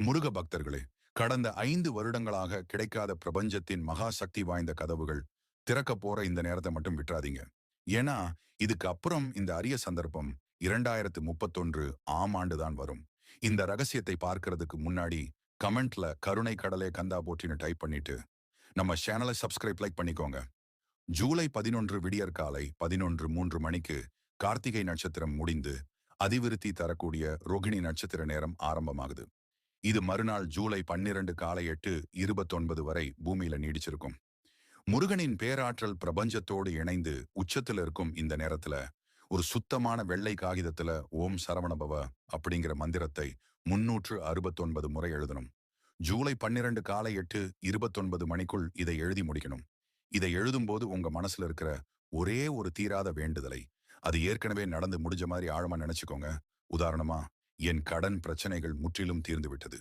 முருக பக்தர்களே, கடந்த 5 வருடங்களாக கிடைக்காத பிரபஞ்சத்தின் மகா சக்தி வாய்ந்த கதவுகள் திறக்க போற இந்த நேரத்தை மட்டும் விட்டுறாதீங்க. ஏன்னா, இதுக்கு அப்புறம் இந்த அரிய சந்தர்ப்பம் 2031 ஆம் ஆண்டு தான் வரும். இந்த ரகசியத்தை பார்க்கிறதுக்கு முன்னாடி கமெண்ட்ல கருணை கடலே கந்தா போற்றின்னு டைப் பண்ணிட்டு நம்ம சேனலை சப்ஸ்கிரைப் லைக் பண்ணிக்கோங்க. ஜூலை 11 விடியற்காலை 11:03 மணிக்கு கார்த்திகை நட்சத்திரம் முடிந்து அதிவிருத்தி தரக்கூடிய ரோகிணி நட்சத்திர நேரம் ஆரம்பமாகுது. இது மறுநாள் ஜூலை 12 காலை 8:29 வரை பூமியில நீடிச்சிருக்கும். முருகனின் பேராற்றல் பிரபஞ்சத்தோடு இணைந்து உச்சத்துல இருக்கும் இந்த நேரத்துல ஒரு சுத்தமான வெள்ளை காகிதத்துல ஓம் சரவணபவ அப்படிங்கிற மந்திரத்தை 369 முறை எழுதணும். ஜூலை 12 காலை 8:29 மணிக்குள் இதை எழுதி முடிக்கணும். இதை எழுதும்போது உங்க மனசுல இருக்கிற ஒரே ஒரு தீராத வேண்டுதலை அது ஏற்கனவே நடந்து முடிஞ்ச மாதிரி ஆழமா நினைச்சுக்கோங்க. உதாரணமா, என் கடன் பிரச்சனைகள் முற்றிலும் தீர்ந்து விட்டது.